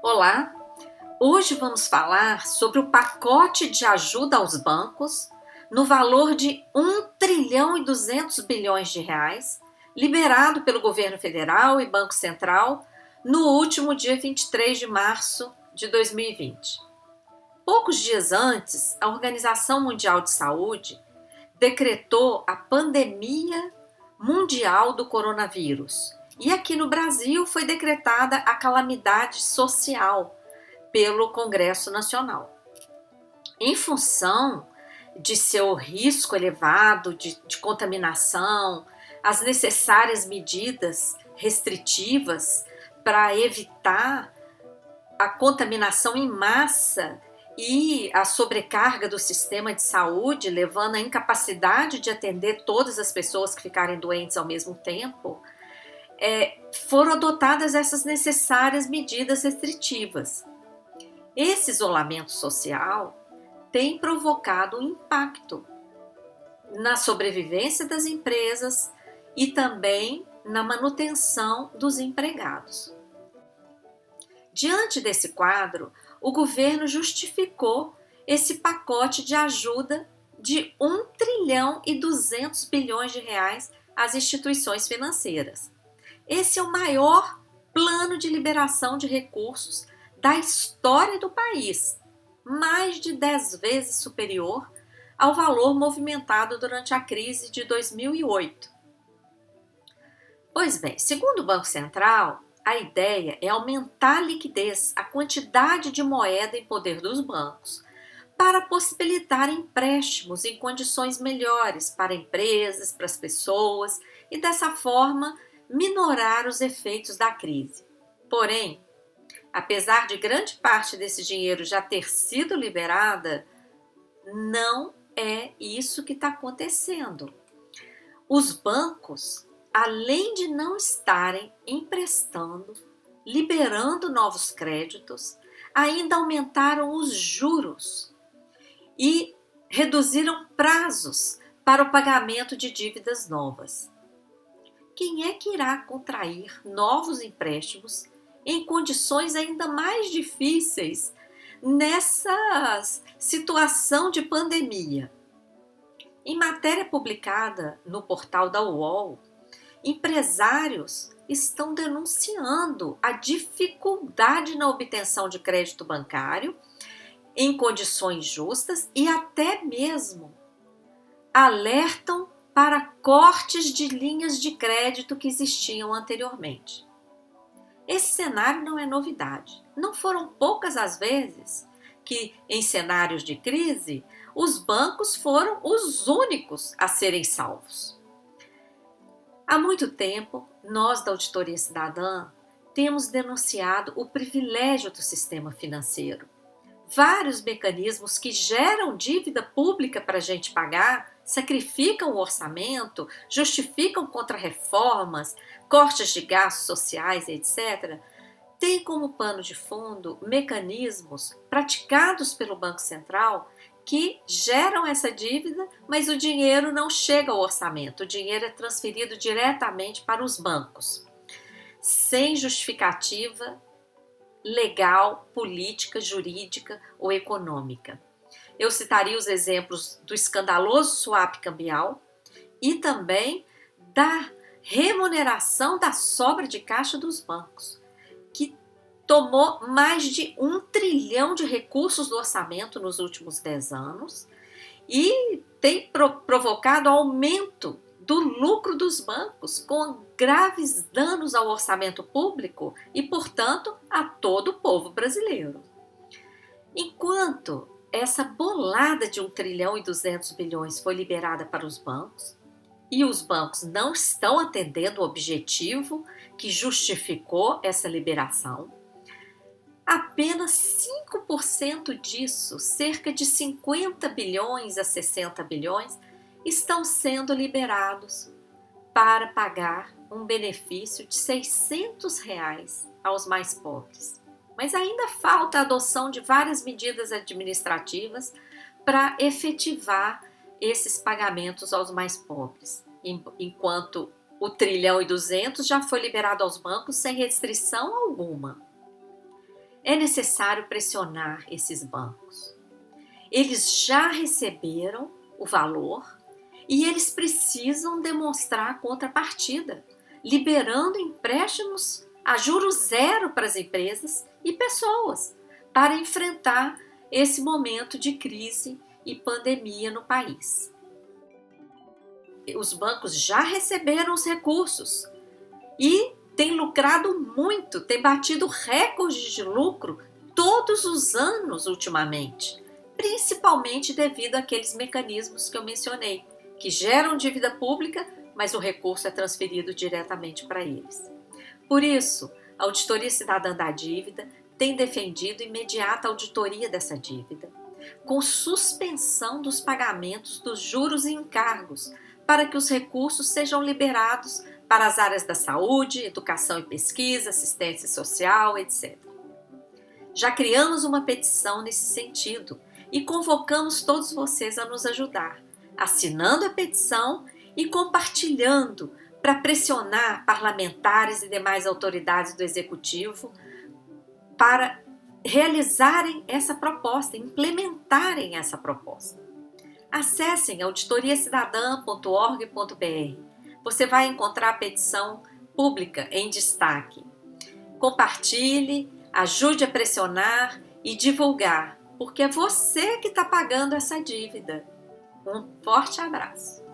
Olá, hoje vamos falar sobre o pacote de ajuda aos bancos no valor de 1,2 trilhão liberado pelo governo federal e Banco Central no último dia 23 de março de 2020. Poucos dias antes, a Organização Mundial de Saúde decretou a pandemia mundial do coronavírus. E aqui no Brasil foi decretada a calamidade social pelo Congresso Nacional. Em função de seu risco elevado de contaminação, as necessárias medidas restritivas para evitar a contaminação em massa e a sobrecarga do sistema de saúde, levando à incapacidade de atender todas as pessoas que ficarem doentes ao mesmo tempo, foram adotadas essas necessárias medidas restritivas. Esse isolamento social tem provocado um impacto na sobrevivência das empresas e também na manutenção dos empregados. Diante desse quadro, o governo justificou esse pacote de ajuda de 1,2 trilhão às instituições financeiras. Esse é o maior plano de liberação de recursos da história do país, mais de 10 vezes superior ao valor movimentado durante a crise de 2008. Pois bem, segundo o Banco Central, a ideia é aumentar a liquidez, a quantidade de moeda em poder dos bancos, para possibilitar empréstimos em condições melhores para empresas, para as pessoas e dessa forma minorar os efeitos da crise. Porém, apesar de grande parte desse dinheiro já ter sido liberada, não é isso que está acontecendo. Os bancos, além de não estarem emprestando, liberando novos créditos, ainda aumentaram os juros e reduziram prazos para o pagamento de dívidas novas. Quem é que irá contrair novos empréstimos em condições ainda mais difíceis nessa situação de pandemia? Em matéria publicada no portal da UOL, empresários estão denunciando a dificuldade na obtenção de crédito bancário em condições justas e até mesmo alertam para cortes de linhas de crédito que existiam anteriormente. Esse cenário não é novidade. Não foram poucas as vezes que, em cenários de crise, os bancos foram os únicos a serem salvos. Há muito tempo, nós da Auditoria Cidadã temos denunciado o privilégio do sistema financeiro. Vários mecanismos que geram dívida pública para a gente pagar, sacrificam o orçamento, justificam contrarreformas, cortes de gastos sociais, etc., têm como pano de fundo mecanismos praticados pelo Banco Central que geram essa dívida, mas o dinheiro não chega ao orçamento, o dinheiro é transferido diretamente para os bancos, sem justificativa legal, política, jurídica ou econômica. Eu citaria os exemplos do escandaloso swap cambial e também da remuneração da sobra de caixa dos bancos, que tomou mais de 1 trilhão de recursos do orçamento nos últimos 10 anos e tem provocado aumento do lucro dos bancos, com graves danos ao orçamento público e, portanto, a todo o povo brasileiro. Enquanto essa bolada de 1,2 trilhão foi liberada para os bancos, e os bancos não estão atendendo o objetivo que justificou essa liberação, apenas 5% disso, cerca de 50 bilhões a 60 bilhões, estão sendo liberados para pagar um benefício de R$600 aos mais pobres. Mas ainda falta a adoção de várias medidas administrativas para efetivar esses pagamentos aos mais pobres, enquanto o 1,2 trilhão já foi liberado aos bancos sem restrição alguma. É necessário pressionar esses bancos. Eles já receberam o valor e eles precisam demonstrar a contrapartida, liberando empréstimos a juros zero para as empresas e pessoas, para enfrentar esse momento de crise e pandemia no país. Os bancos já receberam os recursos e têm lucrado muito, têm batido recordes de lucro todos os anos ultimamente, principalmente devido àqueles mecanismos que eu mencionei, que geram dívida pública, mas o recurso é transferido diretamente para eles. Por isso, a Auditoria Cidadã da Dívida tem defendido imediata auditoria dessa dívida, com suspensão dos pagamentos dos juros e encargos, para que os recursos sejam liberados para as áreas da saúde, educação e pesquisa, assistência social, etc. Já criamos uma petição nesse sentido e convocamos todos vocês a nos ajudar, assinando a petição e compartilhando para pressionar parlamentares e demais autoridades do Executivo para realizarem essa proposta, implementarem essa proposta. Acessem auditoriacidadã.org.br. Você vai encontrar a petição pública em destaque. Compartilhe, ajude a pressionar e divulgar, porque é você que está pagando essa dívida. Um forte abraço!